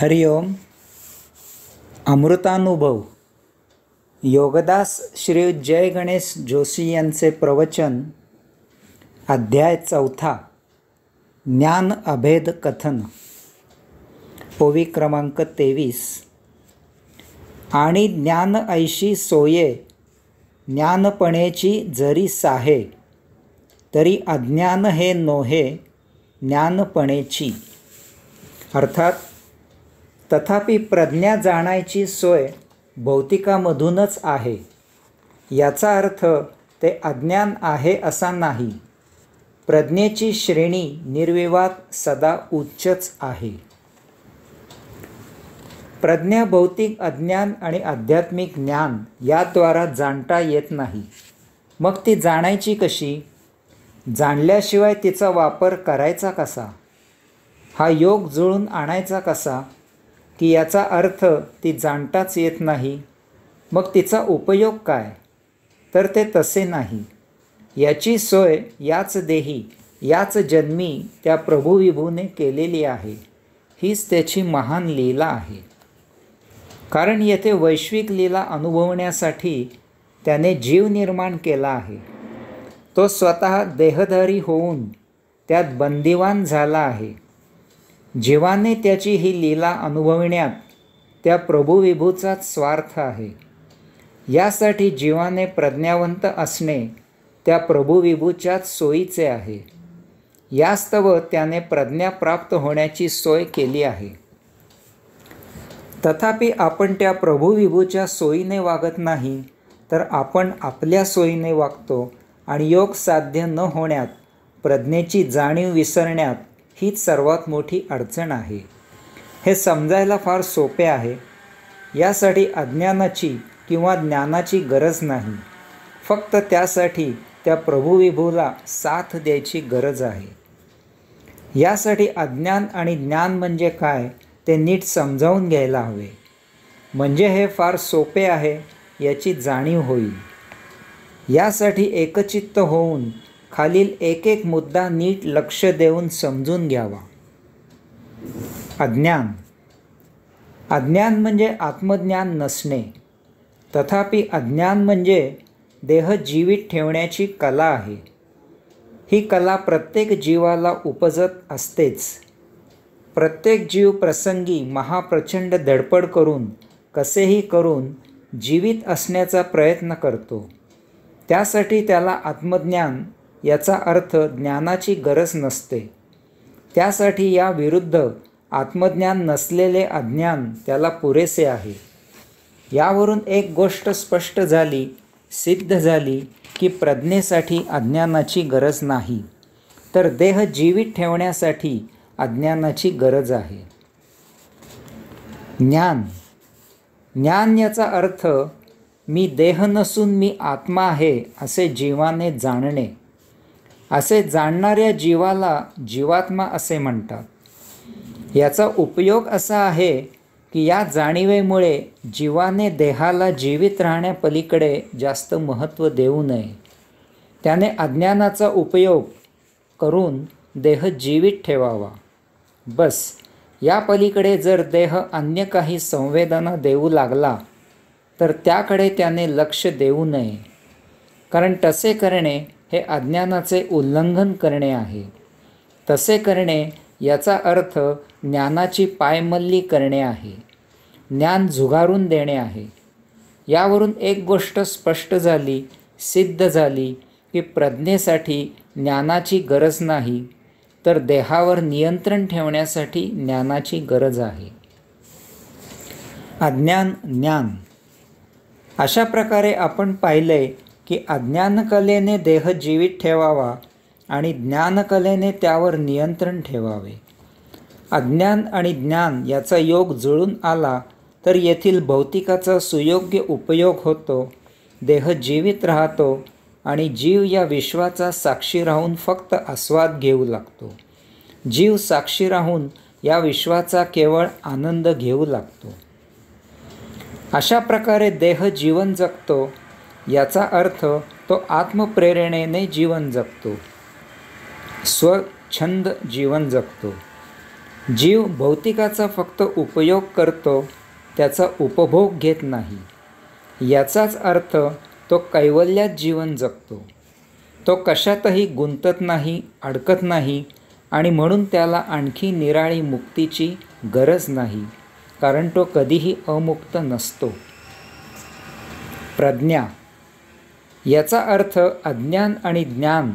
हरिओम. अमृतानुभव. योगदास श्री जय गणेश जोशी यांचे प्रवचन. अध्याय 4. ज्ञान अभेद कथन. ओवी क्रमांक 23. आणि ज्ञान ऐशी सोये ज्ञानपणेची जरी साहे, तरी अज्ञान हे नोहे ज्ञानपणेची. अर्थात तथापि प्रज्ञा जाणायची सोय भौतिकामधूनच आहे. याचा अर्थ ते अज्ञान आहे असा नाही. प्रज्ञेची श्रेणी निर्विवाद सदा उच्चच आहे. प्रज्ञा भौतिक अज्ञान आणि आध्यात्मिक ज्ञान याद्वारा जाणता येत नाही. मग ती जाणायची कशी? जाणल्याशिवाय तिचा वापर करायचा कसा? हा योग जुळून आणायचा कसा? की याचा अर्थ ती जाणताच येत नाही. मग तिचा उपयोग काय? तर ते तसे नाही. याची सोय याच देही याच जन्मी त्या प्रभुविभूने केलेली आहे. हीच त्याची महान लीला आहे. कारण येथे वैश्विक लीला अनुभवण्यासाठी त्याने जीव निर्माण केला आहे. तो स्वतः देहधारी होऊन त्यात बंदिवान झाला आहे. जीवाने त्याची ही लीला अनुभवण्यात त्या प्रभुविभूचाच स्वार्थ आहे. यासाठी जीवाने प्रज्ञावंत असणे त्या प्रभुविभूच्याच सोयीचे आहे. यास्तव त्याने प्रज्ञा प्राप्त होण्याची सोय केली आहे. तथापि आपण त्या प्रभुविभूच्या सोयीने वागत नाही, तर आपण आपल्या सोयीने वागतो आणि योग साध्य न होण्यात, प्रज्ञेची जाणीव विसरण्यात हीच सर्वात मोठी अडचण आहे. हे समजायला फार सोपे आहे. यासाठी अज्ञानाची किंवा ज्ञानाची गरज नाही. फक्त त्यासाठी त्या प्रभुविभूला साथ द्यायची गरज आहे. यासाठी अज्ञान आणि ज्ञान म्हणजे काय ते नीट समजावून घ्यायला हवे. म्हणजे हे फार सोपे आहे याची जाणीव होईल. यासाठी एकचित्त होऊन खालील एक एक मुद्दा नीट लक्ष देऊन समजून घ्यावा. अज्ञान. अज्ञान म्हणजे आत्मज्ञान नसणे. तथापि अज्ञान म्हणजे देह जीवित ठेवण्याची कला आहे. ही कला प्रत्येक जीवाला उपजत असतेच. प्रत्येक जीव प्रसंगी महाप्रचंड धडपड करून कसेही करून जीवित असण्याचा प्रयत्न करतो. त्यासाठी त्याला आत्मज्ञान याचा अर्थ ज्ञानाची गरज नसते. त्यासाठी या विरुद्ध आत्मज्ञान नसलेले अज्ञान त्याला पुरेसे आहे. यावरून एक गोष्ट स्पष्ट झाली, सिद्ध झाली की प्रज्ञेसाठी अज्ञानाची गरज नाही, तर देह जीवित ठेवण्यासाठी अज्ञानाची गरज आहे. ज्ञान. ज्ञान याचा अर्थ मी देह नसून मी आत्मा आहे असे जीवाने जाणणे. असे जाणणाऱ्या जीवाला जीवात्मा असे म्हणतात. याचा उपयोग असा आहे की या जाणीवेमुळे जीवाने देहाला जीवित राहण्यापलीकडे जास्त महत्त्व देऊ नये. त्याने अज्ञानाचा उपयोग करून देह जीवित ठेवावा. बस. या पलीकडे जर देह अन्य काही संवेदना देऊ लागला तर त्याकडे त्याने लक्ष देऊ नये. कारण तसे करणे हे अज्ञानाचे उल्लंघन करणे आहे. तसे करणे याचा अर्थ ज्ञानाची पायमल्ली करणे आहे. ज्ञान झुगारून देणे आहे. यावरून एक गोष्ट स्पष्ट झाली, सिद्ध झाली की प्रज्ञेसाठी ज्ञानाची गरज नाही, तर देहावर नियंत्रण ठेवण्यासाठी ज्ञानाची गरज आहे. अज्ञान ज्ञान. अशा प्रकारे आपण पाहिले की अज्ञानकलेने देह जीवित ठेवावा आणि ज्ञानकलेने त्यावर नियंत्रण ठेवावे. अज्ञान आणि ज्ञान याचा योग जुळून आला तर येथील भौतिकाचा सुयोग्य उपयोग होतो. देह जीवित राहतो आणि जीव या विश्वाचा साक्षी राहून फक्त आस्वाद घेऊ लागतो. जीव साक्षी राहून या विश्वाचा केवळ आनंद घेऊ लागतो. अशा प्रकारे देह जीवन जगतो. याचा अर्थ तो आत्मप्रेरणेने जीवन जगतो. स्वच्छंद जीवन जगतो. जीव भौतिकाचा फक्त उपयोग करतो, त्याचा उपभोग घेत नाही. याचाच अर्थ तो कैवल्यात जीवन जगतो. तो कशातही गुंतत नाही, अडकत नाही आणि म्हणून त्याला आणखी निराळी मुक्तीची गरज नाही, कारण तो कधीही अमुक्त नसतो. प्रज्ञा याचा अर्थ अज्ञान आणि ज्ञान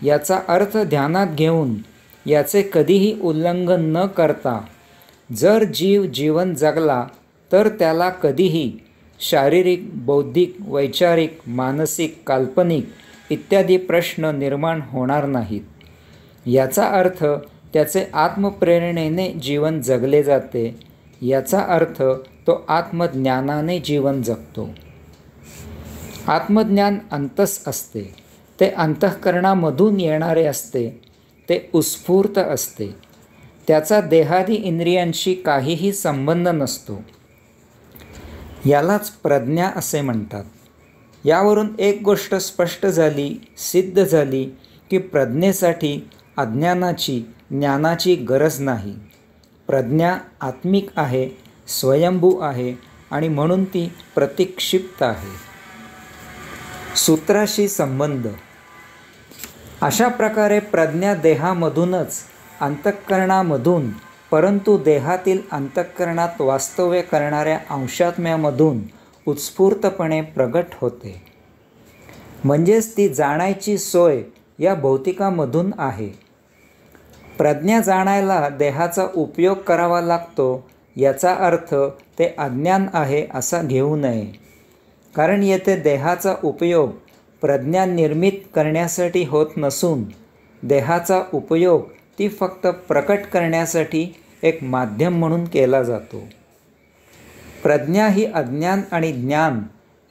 याचा अर्थ ध्यानात घेऊन याचे कधीही उल्लंघन न करता जर जीव जीवन जगला तर त्याला कधीही शारीरिक, बौद्धिक, वैचारिक, मानसिक, काल्पनिक इत्यादी प्रश्न निर्माण होणार नाहीत. याचा अर्थ त्याचे आत्मप्रेरणेने जीवन जगले जाते. याचा अर्थ तो आत्मज्ञानाने जीवन जगतो. आत्मज्ञान अंतस असते. ते अंतःकरणामधून येणारे असते. ते उत्स्फूर्त असते. त्याचा देहादी इंद्रियांशी काहीही संबंध नसतो. यालाच प्रज्ञा असे म्हणतात. यावरून एक गोष्ट स्पष्ट झाली, सिद्ध झाली की प्रज्ञेसाठी अज्ञानाची, ज्ञानाची गरज नाही. प्रज्ञा आत्मिक आहे, स्वयंभू आहे आणि म्हणून ती प्रतिक्षिप्त आहे. सूत्राशी संबंध. अशा प्रकारे प्रज्ञा देहामधूनच, अंतःकरणामधून, परंतु देहातील अंतःकरणात वास्तव्य करणाऱ्या अंशात्म्यामधून उत्स्फूर्तपणे प्रगट होते. म्हणजेच ती जाणायची सोय या भौतिकामधून आहे. प्रज्ञा जाणायला देहाचा उपयोग करावा लागतो याचा अर्थ ते अज्ञान आहे असा घेऊ नये. कारण येथे देहाचा उपयोग प्रज्ञा निर्मित करण्यासाठी होत नसून देहाचा उपयोग ती फक्त प्रकट करण्यासाठी एक माध्यम म्हणून केला जातो. प्रज्ञा ही अज्ञान आणि ज्ञान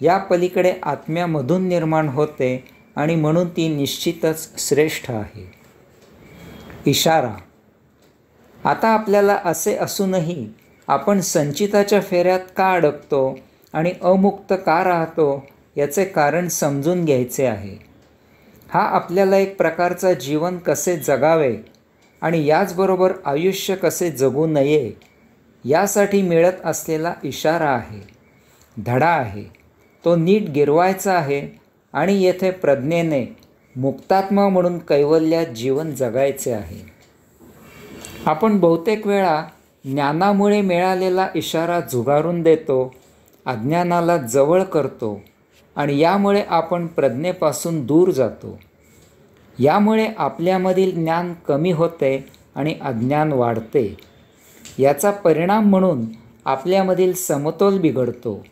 या पलीकडे आत्म्यामधून निर्माण होते आणि म्हणून ती निश्चितच श्रेष्ठ आहे. इशारा. आता आपल्याला असे असूनही आपण संचिताच्या फेऱ्यात का अडकतो आणि अमुक्त का राहतो याचे कारण समजून घ्यायचे आहे. हा आपल्याला एक प्रकारचा जीवन कसे जगावे आणि याचबरोबर आयुष्य कसे जगू नये यासाठी मिळत असलेला इशारा आहे, धडा आहे. तो नीट गिरवायचा आहे आणि येथे प्रज्ञेने मुक्तात्मा म्हणून कैवल्यात जीवन जगायचे आहे. आपण बहुतेक वेळा ज्ञानामुळे मिळालेला इशारा झुगारून देतो, अज्ञानाला जवळ करतो आणि यामुळे आपण प्रज्ञेपासून दूर जातो. यामुळे आपल्यामधील ज्ञान कमी होते आणि अज्ञान वाढते. याचा परिणाम म्हणून आपल्यामधील समतोल बिघडतो.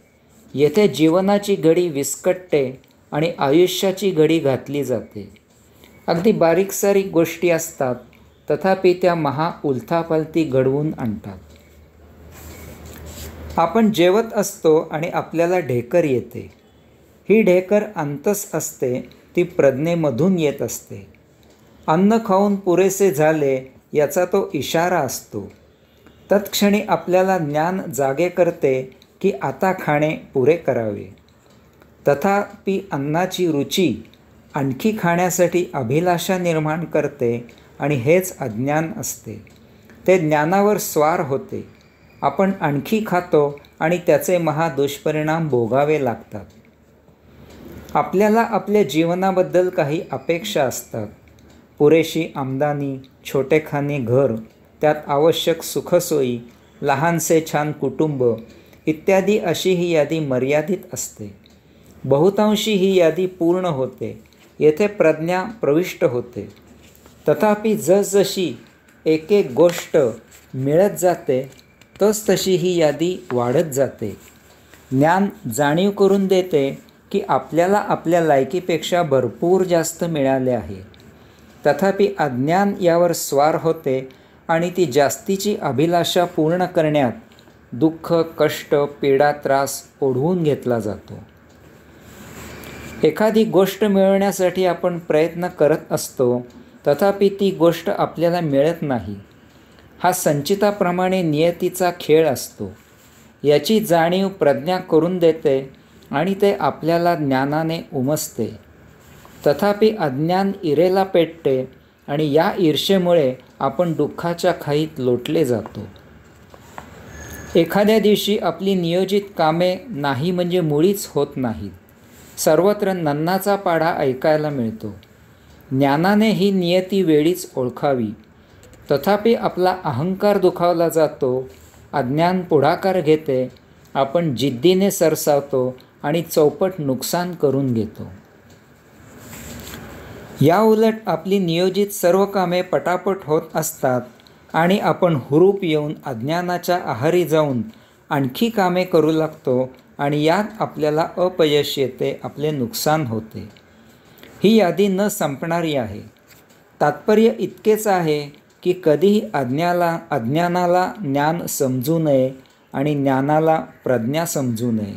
येथे जीवनाची घडी विस्कटते आणि आयुष्याची घडी घातली जाते. अगदी बारीक सारीक गोष्टी असतात, तथापि त्या महा उलथापालथी घडवून आणतात. आपण जेवत असतो आणि आपल्याला ढेकर येते. ही ढेकर अंतस असते, ती प्रज्ञेमधून येत असते. अन्न खाऊन पुरेसे झाले याचा तो इशारा असतो. तत्क्षणी आपल्याला ज्ञान जागे करते की आता खाणे पुरे करावे. तथापि अन्नाची रुची आणखी खाण्यासाठी अभिलाषा निर्माण करते आणि हेच अज्ञान असते. ते ज्ञानावर स्वार होते. आपण आणखी खातो आणि त्याचे दुष्परिणाम भोगावे लागतात. आपल्याला आपल्या जीवनाबद्दल काही अपेक्षा असतात. पुरेशी आमदानी, छोटेखानी घर, त्यात आवश्यक सुखसोयी, लहानसे छान कुटुंब इत्यादी अशी ही यादी मर्यादित असते. बहुतांशी ही यादी पूर्ण होते. येथे प्रज्ञा प्रविष्ट होते. तथापि जसजशी एक एक गोष्ट मिळत जाते तसतशी ही यादी वाढत जाते. ज्ञान जाणीव करून देते की आपल्याला आपल्या लायकीपेक्षा भरपूर जास्त मिळाले आहे. तथापि अज्ञान यावर स्वार होते आणि ती जास्तीची अभिलाषा पूर्ण करण्यात दुःख, कष्ट, पीडा, त्रास ओढवून घेतला जातो. एखादी गोष्ट मिळवण्यासाठी आपण प्रयत्न करत असतो, तथापि ती गोष्ट आपल्याला मिळत नाही. हा संचिताप्रमाणे नियतीचा खेळ असतो. याची जाणीव प्रज्ञा करून देते आणि ते आपल्याला ज्ञानाने उमसते. तथापि अज्ञान इरेला पेटते आणि या ईर्षेमुळे आपण दुःखाच्या खाईत लोटले जातो. एखाद्या दिवशी आपली नियोजित कामे नाही म्हणजे मुळीच होत नाहीत. सर्वत्र नन्नाचा पाढा ऐकायला मिळतो. ज्ञानाने ही नियती वेळीच ओळखावी. तथापि आपला अहंकार दुखावला जातो. अज्ञान पुढाकार घेते. आपण जिद्दीने सरसावतो आणि चौपट नुकसान करून घेतो. या उलट आपली नियोजित सर्व कामे पटापट होत असतात आणि आपण हुरूप येऊन अज्ञानाच्या आहारी जाऊन आणखी कामे करू लागतो आणि यात आपल्याला अपयश येते, आपले नुकसान होते. ही यादी न संपणारी आहे. तात्पर्य इतकेच आहे की कधीही अज्ञानाला ज्ञान समजू नये आणि ज्ञानाला प्रज्ञा समजू नये.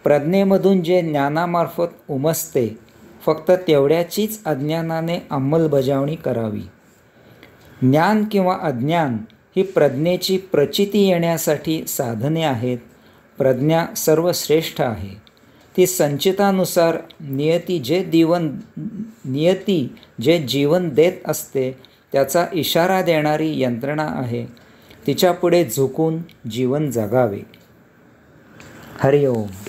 प्रज्ञेमधून जे ज्ञानामार्फत उमसते फक्त तेवढ्याचीच अज्ञानाने अंमलबजावणी करावी. ज्ञान किंवा अज्ञान ही प्रज्ञेची प्रचिती येण्यासाठी साधने आहेत. प्रज्ञा सर्वश्रेष्ठ आहे. ती संचितानुसार नियती जे जीवन देत असते त्याचा इशारा देणारी यंत्रणा आहे. तिच्यापुढे झुकून जीवन जगावे. हरि ओम.